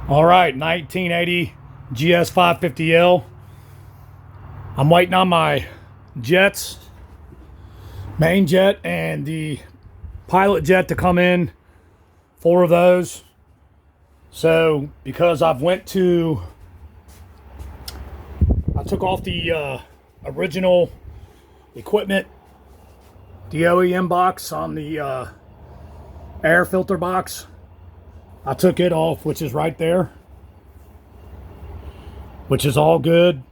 All right, 1980 GS550L. I'm waiting on my jets, main jet and the pilot jet to come in, 4 of those. So because I took off the original equipment, the OEM box on the air filter box. I took it off, which is right there, which is all good.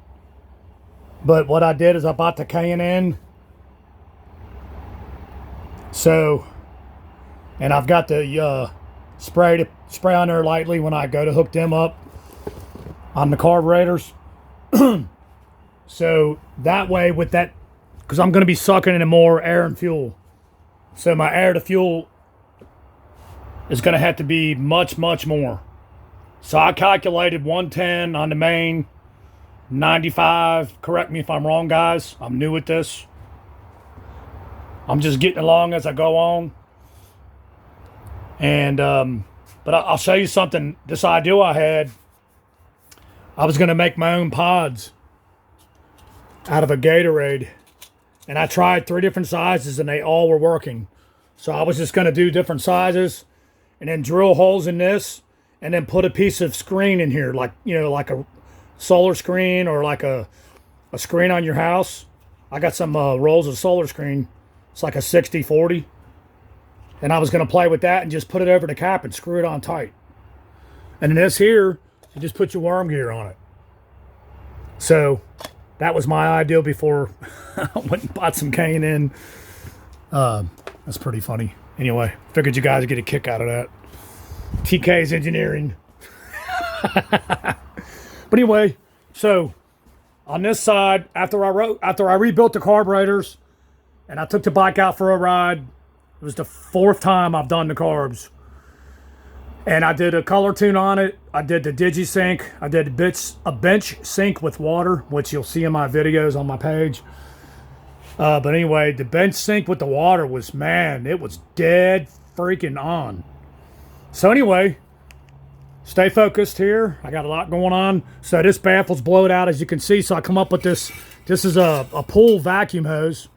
But what I did is I bought the K&N. So, and I've got the spray on there lightly when I go to hook them up on the carburetors. So that way with that, because I'm going to be sucking in more air and fuel. So my air to fuel is going to have to be much more. So I calculated 110 on the main, 95. Correct me if I'm wrong, guys. I'm new at this. I'm just getting along as I go on. And but I'll show you something. This idea I had, I was going to make my own pods out of a Gatorade, and I tried 3 different sizes and they all were working. So I was just going to do different sizes and then drill holes in this and then put a piece of screen in here, like, you know, like a solar screen or like a screen on your house. I got some rolls of solar screen. It's like a 60-40. And I was going to play with that and just put it over the cap and screw it on tight. And then this here, you just put your worm gear on it. So that was my idea before I went and bought some K&N. That's pretty funny. Anyway, figured you guys would get a kick out of that. TK's engineering. But anyway, so on this side, after I rebuilt the carburetors and I took the bike out for a ride, it was the 4th time I've done the carbs. And I did a color tune on it. I did the digi sync. I did a bench sync with water, which you'll see in my videos on my page. But anyway, the bench sync with the water was, man, it was dead freaking on. So anyway, stay focused here. I got a lot going on. So this baffle's blowed out, as you can see. So I come up with this. This is a pull vacuum hose.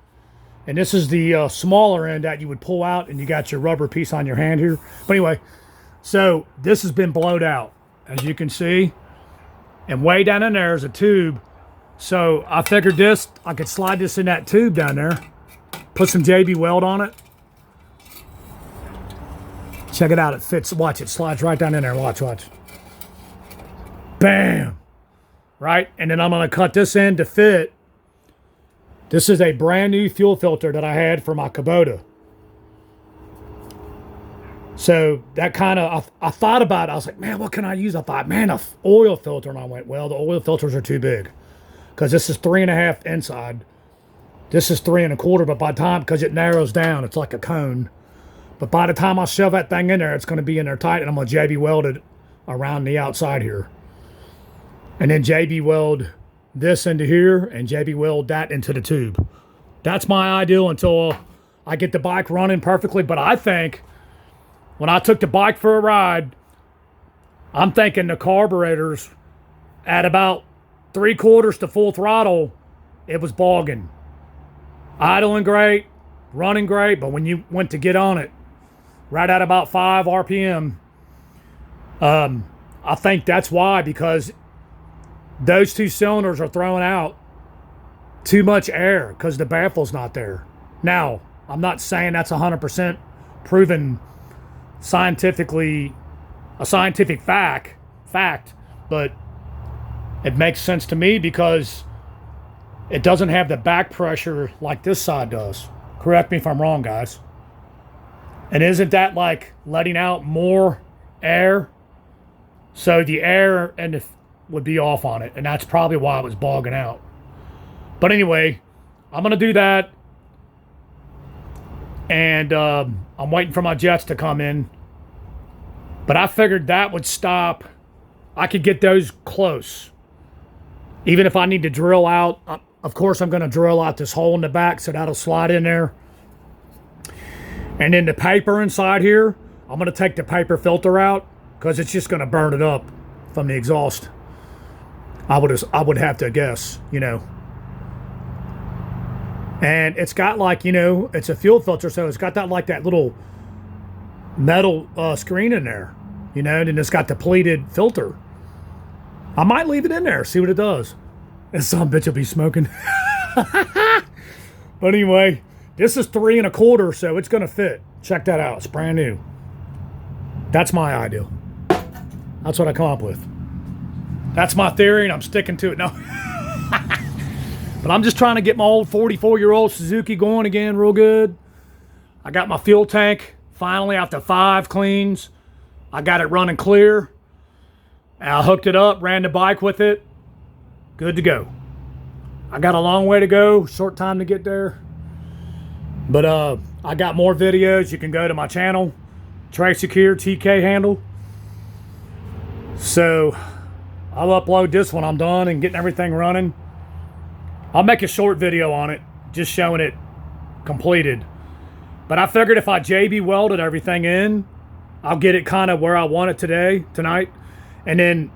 And this is the smaller end that you would pull out, and you got your rubber piece on your hand here. But anyway, so this has been blowed out, as you can see. And way down in there is a tube. So I figured this, I could slide this in that tube down there, put some JB weld on it. Check it out, it fits, watch, it slides right down in there, watch. Bam! Right, and then I'm gonna cut this end to fit. This is a brand new fuel filter that I had for my Kubota. So that kind of, I thought about it, I was like, man, what can I use? I thought, man, an oil filter, and I went, well, the oil filters are too big. Because this is 3.5 inside. This is 3.25, but by the time, because it narrows down, it's like a cone. But by the time I shove that thing in there, it's going to be in there tight, and I'm going to JB weld it around the outside here. And then JB weld this into here, and JB weld that into the tube. That's my ideal until I get the bike running perfectly. But I think, when I took the bike for a ride, I'm thinking the carburetors at about 3/4 to full throttle, it was bogging. Idling great, running great, but when you went to get on it, right at about 5 RPM, I think that's why, because those 2 cylinders are throwing out too much air because the baffle's not there. Now, I'm not saying that's 100% proven scientifically, a scientific fact, but it makes sense to me because it doesn't have the back pressure like this side does. Correct me if I'm wrong, guys. And isn't that like letting out more air? So the air and would be off on it, and that's probably why it was bogging out. But anyway, I'm gonna do that, and I'm waiting for my jets to come in. But I figured that would stop. I could get those close. Even if I need to drill out, of course I'm going to drill out this hole in the back, so that'll slide in there. And then the paper inside here, I'm going to take the paper filter out because it's just going to burn it up. from the exhaust. I would have to guess, you know. And it's got like, you know, it's a fuel filter, so it's got that like that little metal screen in there, you know, and it's got the pleated filter. I might leave it in there, see what it does. And some bitch will be smoking. But anyway, this is 3 1/4, so it's gonna fit. Check that out, it's brand new. That's my idea. That's what I come up with. That's my theory, and I'm sticking to it. No. But I'm just trying to get my old 44-year-old Suzuki going again real good. I got my fuel tank finally after 5 cleans. I got it running clear. And I hooked it up, ran the bike with it. Good to go. I got a long way to go, short time to get there. But I got more videos. You can go to my channel, Tracy Keir TK handle. So I'll upload this when I'm done and getting everything running. I'll make a short video on it, just showing it completed. But I figured if I JB welded everything in, I'll get it kind of where I want it tonight. And then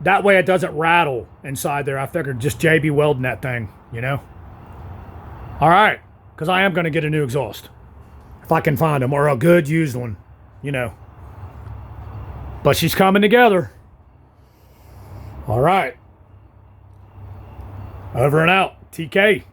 that way it doesn't rattle inside there. I figured just JB welding that thing, you know? All right, because I am going to get a new exhaust. If I can find them, or a good used one, you know. But she's coming together. All right. Over and out. TK.